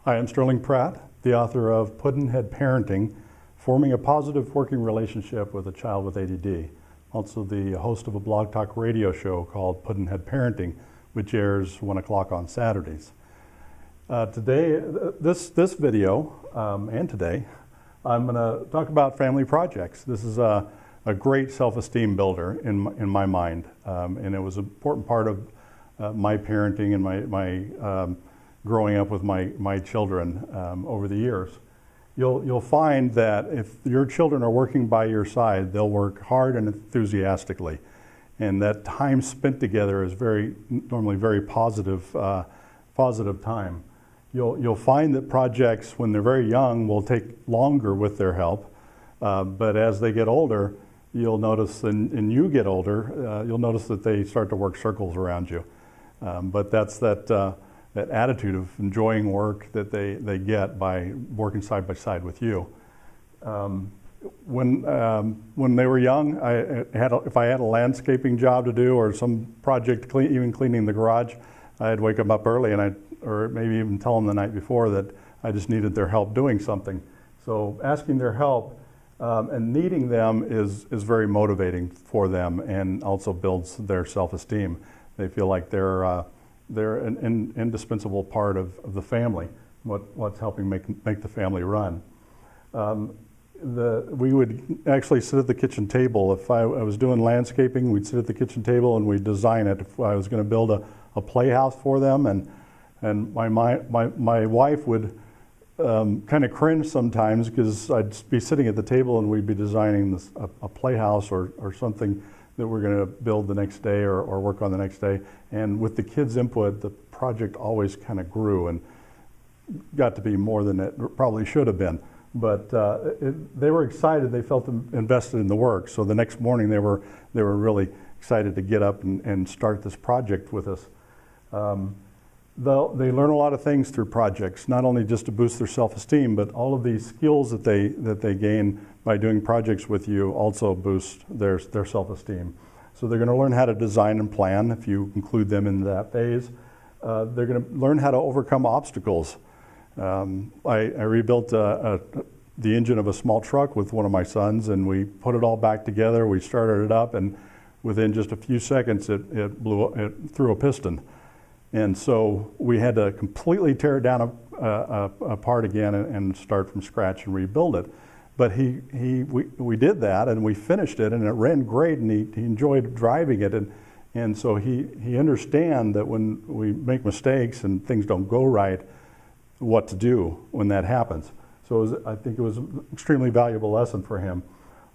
Hi, I'm Sterling Pratt, the author of Puddinhead Parenting, Forming a Positive Working Relationship with a Child with ADD. Also the host of a blog talk radio show called Puddinhead Parenting, which airs 1 o'clock on Saturdays. This video, and today, I'm going to talk about family projects. This is a great self-esteem builder in my mind, and it was an important part of my parenting and my growing up with my children over the years. You'll find that if your children are working by your side, they'll work hard and enthusiastically, and that time spent together is normally very positive time. You'll find that projects when they're very young will take longer with their help, but as they get older, you'll notice, and you get older, you'll notice that they start to work circles around you. But that's that attitude of enjoying work that they get by working side by side with you. When they were young, if I had a landscaping job to do or some project, even cleaning the garage, I'd wake them up early or maybe even tell them the night before that I just needed their help doing something. So asking their help and needing them is very motivating for them, and also builds their self-esteem. They feel like they're an indispensable part of the family, what's helping make the family run. We would actually sit at the kitchen table. If I was doing landscaping, we'd sit at the kitchen table and we'd design it. If I was going to build a playhouse for them, and my wife would kind of cringe sometimes because I'd be sitting at the table and we'd be designing a playhouse or something that we're going to build the next day or work on the next day. And with the kids' input, the project always kind of grew and got to be more than it probably should have been. But they were excited. They felt invested in the work. So the next morning they were really excited to get up and start this project with us. They learn a lot of things through projects, not only just to boost their self-esteem, but all of these skills that they gain by doing projects with you also boost their self-esteem. So they're going to learn how to design and plan if you include them in that phase. They're going to learn how to overcome obstacles. I rebuilt the engine of a small truck with one of my sons, and we put it all back together. We started it up, and within just a few seconds it threw a piston. And so we had to completely tear it down apart again and start from scratch and rebuild it. But we did that, and we finished it, and it ran great, and he enjoyed driving it. And so he understands that when we make mistakes and things don't go right, what to do when that happens. So I think it was an extremely valuable lesson for him.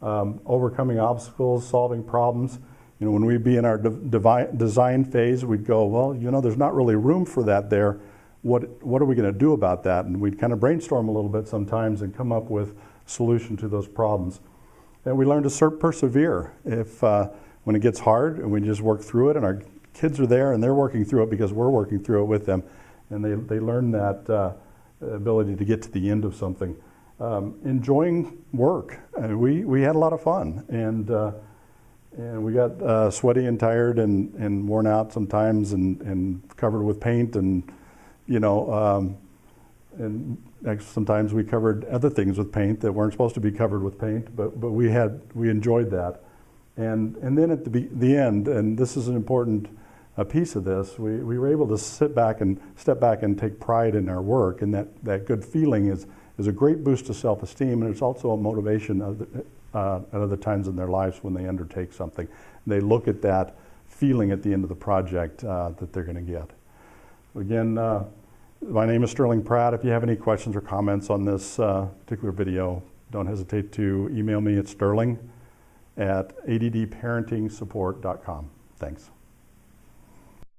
Overcoming obstacles, solving problems. You know, when we'd be in our design phase, we'd go, well, you know, there's not really room for that there. What are we going to do about that? And we'd kind of brainstorm a little bit sometimes and come up with a solution to those problems. And we learn to persevere. When it gets hard, and we just work through it, and our kids are there and they're working through it because we're working through it with them, and they learn that ability to get to the end of something. Enjoying work. We had a lot of fun, and we got sweaty and tired and worn out sometimes, and covered with paint, and you know, and sometimes we covered other things with paint that weren't supposed to be covered with paint, but we enjoyed that. And then at the end, and this is an important piece of this, we were able to step back and take pride in our work, and that good feeling is a great boost to self-esteem, and it's also a motivation at other times in their lives when they undertake something. They look at that feeling at the end of the project that they're going to get. Again, my name is Sterling Pratt. If you have any questions or comments on this particular video, don't hesitate to email me at sterling@addparentingsupport.com. Thanks.